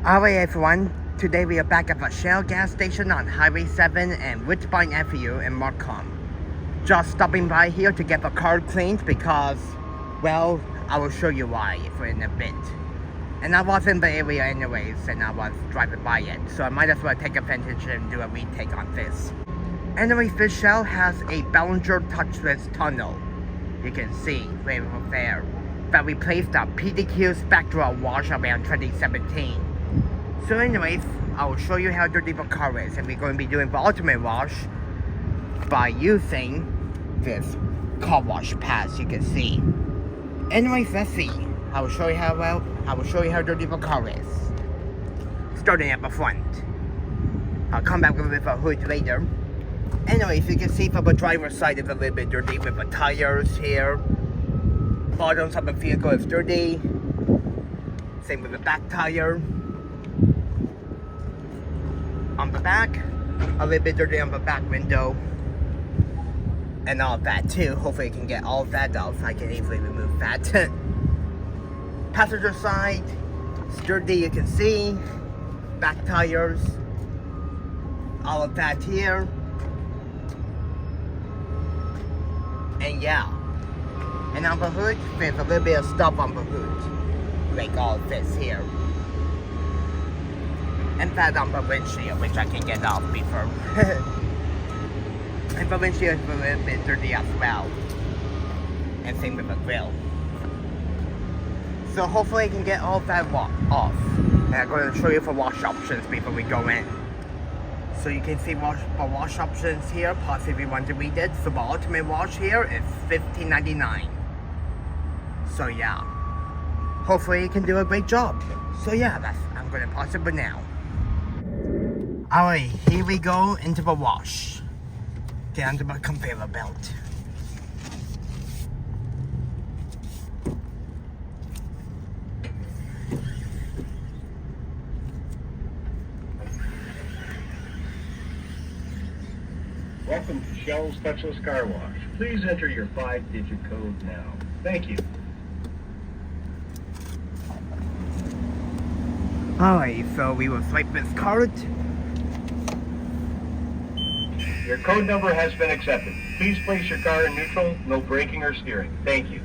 Alright everyone, today we are back at the Shell gas station on Highway 7 and Woodbine Avenue in Markham. Just stopping by here to get the car cleaned because, well, I will show you why in a bit. And I was in the area anyways and I was driving by it, so I might as well take advantage and do a retake on this. Anyways, this Shell has a Belanger Touchless tunnel. You can see right over there that replaced the PDQ spectral wash around 2017. So anyways, I will show you how dirty the car is, and we're going to be doing the ultimate wash by using this car wash pads you can see. Anyways, let's see. I will show you how dirty the car is. Starting at the front. I'll come back with a hood later. Anyways, you can see from the driver's side it's a little bit dirty with the tires here. Bottoms of the vehicle is dirty. Same with the back tire. On the back, a little bit dirty on the back window. And all of that too. Hopefully I can get all of that off. I can easily remove that. Passenger side, it's dirty, you can see. Back tires. All of that here. And yeah. And on the hood, there's a little bit of stuff on the hood. Like all of this here. And that on the windshield, which I can get off before. And the windshield is a little bit dirty as well. And same with the grill. So hopefully I can get all of that off. And I'm going to show you the wash options before we go in. So you can see the wash options here, possibly if you want to read it. So the ultimate wash here is $15.99. So yeah. Hopefully you can do a great job. So yeah, I'm going to pause it for now. Alright, here we go into the wash. Get onto my conveyor belt. Welcome to Shell's Touchless Car Wash. Please enter your 5-digit code now. Thank you. Alright, so we will swipe this card. Your code number has been accepted. Please place your car in neutral, no braking or steering. Thank you.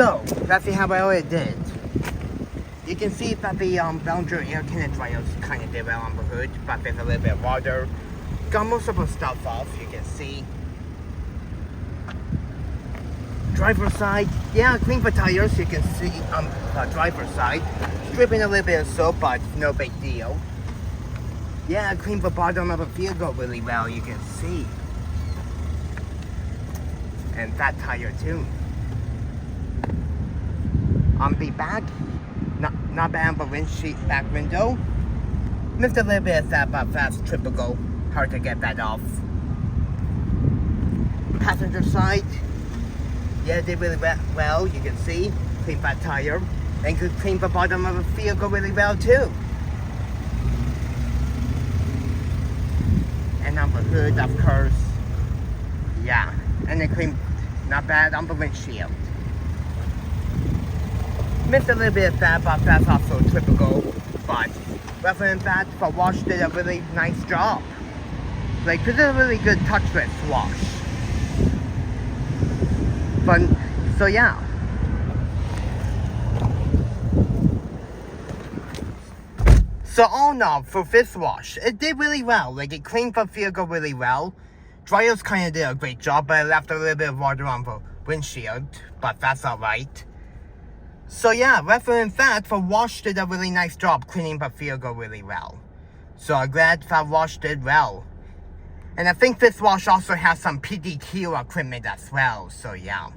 So, let's see how well it did. You can see that the Belanger air cannon dryers kind of did well on the hood, but there's a little bit of water. Got most of the stuff off, you can see. Driver's side, yeah, clean the tires, you can see on the driver's side. Stripping a little bit of soap, but no big deal. Yeah, clean the bottom of the vehicle really well, you can see. And that tire too. On the back, not bad on the windshield back window. Missed a little bit of that, but that's typical. Hard to get that off. Passenger side, yeah, did really well. You can see, clean that tire, and could clean the bottom of the vehicle really well too. And on the hood, of course, yeah, and then clean, not bad on the windshield. Missed a little bit of that, but that's also typical. But rather than that, the wash did a really nice job. Like, this is a really good touchless wash. But, so yeah. So all in all, for this wash, it did really well. Like, it cleaned the vehicle really well. Dryers kind of did a great job, but it left a little bit of water on the windshield. But that's alright. So yeah, rather than that, the wash did a really nice job cleaning the vehicle really well. So I'm glad that wash did well. And I think this wash also has some PDQ equipment as well, so yeah.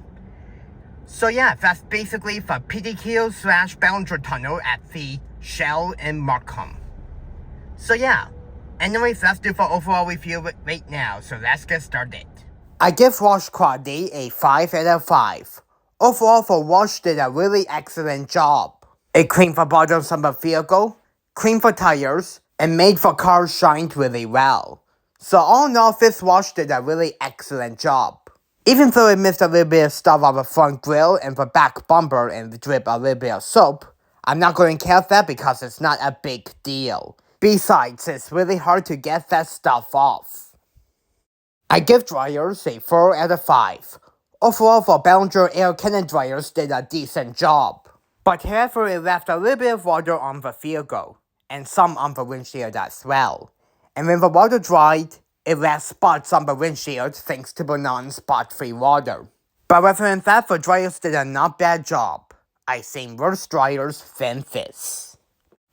So yeah, that's basically the PDQ / Belanger tunnel at the Shell in Markham. So yeah, anyways, let's do the overall review right now, so let's get started. I give wash quality a 5 out of 5. Overall, the wash did a really excellent job. It cleaned the bottoms of the vehicle, cleaned the tires, and made the car shine really well. So all in all, this wash did a really excellent job. Even though it missed a little bit of stuff on the front grille and the back bumper and dripped a little bit of soap, I'm not going to count that because it's not a big deal. Besides, it's really hard to get that stuff off. I give dryers a 4 out of 5. Overall, the Belanger air cannon dryers did a decent job. But however, it left a little bit of water on the vehicle, and some on the windshield as well. And when the water dried, it left spots on the windshield thanks to the non-spot-free water. But rather than that, the dryers did a not bad job. I've seen worse dryers than this.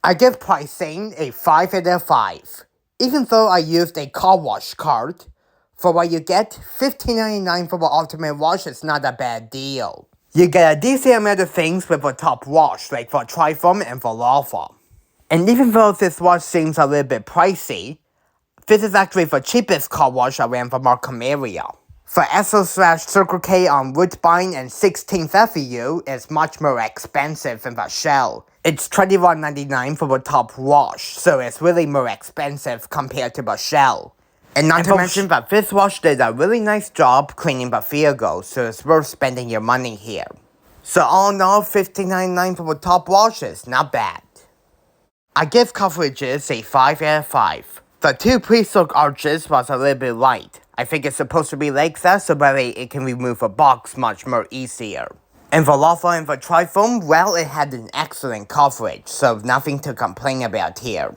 I give pricing a 5 out of 5. Even though I used a car wash card, for what you get, $15.99 for the ultimate wash is not a bad deal. You get a decent amount of things with the top wash, like the trifoam and the lava. And even though this wash seems a little bit pricey, this is actually the cheapest car wash around the Markham area. The Esso/Circle K on Woodbine and 16th Avenue is much more expensive than the Shell. It's $21.99 for the top wash, so it's really more expensive compared to the Shell. And not to mention that this wash did a really nice job cleaning the vehicle, so it's worth spending your money here. So all in all, $15.99 for the top wash is not bad. I give coverages a 5 out of 5. The 2 pre-soak arches was a little bit light. I think it's supposed to be like that so that way it can remove a box much more easier. And the lava and the trifoam, well, it had an excellent coverage, so nothing to complain about here.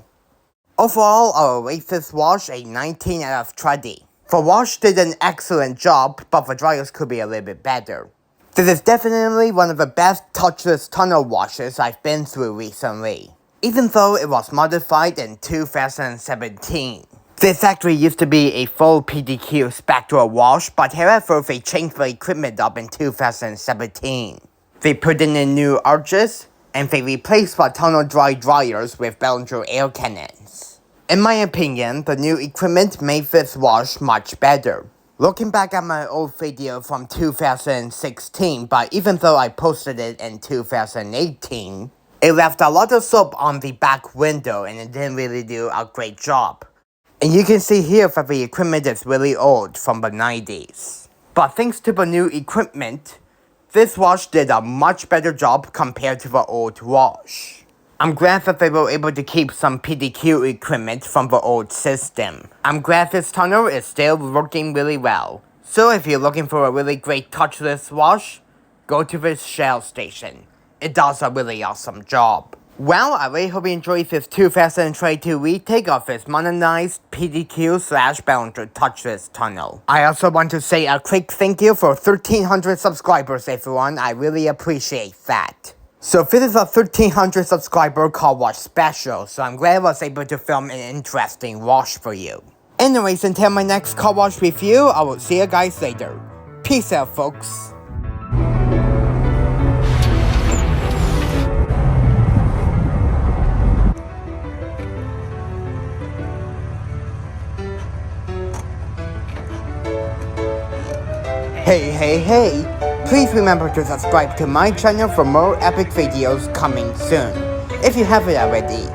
Overall, I'll rate this wash a 19 out of 20. The wash did an excellent job, but the dryers could be a little bit better. This is definitely one of the best touchless tunnel washes I've been through recently, even though it was modified in 2017. This actually used to be a full PDQ spectral wash, but however, they changed the equipment up in 2017. They put in the new arches, and they replaced the tunnel dry dryers with Belanger air cannons. In my opinion, the new equipment made this wash much better. Looking back at my old video from 2016, but even though I posted it in 2018, it left a lot of soap on the back window and it didn't really do a great job. And you can see here that the equipment is really old from the 90s. But thanks to the new equipment, this wash did a much better job compared to the old wash. I'm glad that they were able to keep some PDQ equipment from the old system. I'm glad this tunnel is still working really well. So if you're looking for a really great touchless wash, go to this Shell station. It does a really awesome job. Well, I really hope you enjoyed this 2022 retake of this Modernized PDQ / Belanger Touchless tunnel. I also want to say a quick thank you for 1,300 subscribers, everyone. I really appreciate that. So this is a 1,300 subscriber car wash special, so I'm glad I was able to film an interesting wash for you. Anyways, until my next car wash review, I will see you guys later. Peace out, folks. Hey, please remember to subscribe to my channel for more epic videos coming soon, if you haven't already.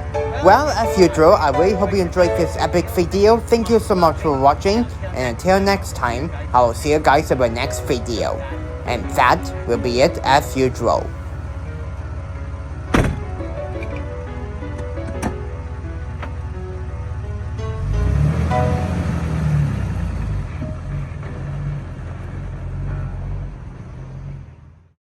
Well, as usual, I really hope you enjoyed this epic video. Thank you so much for watching, and until next time, I will see you guys in my next video. And that will be it as usual.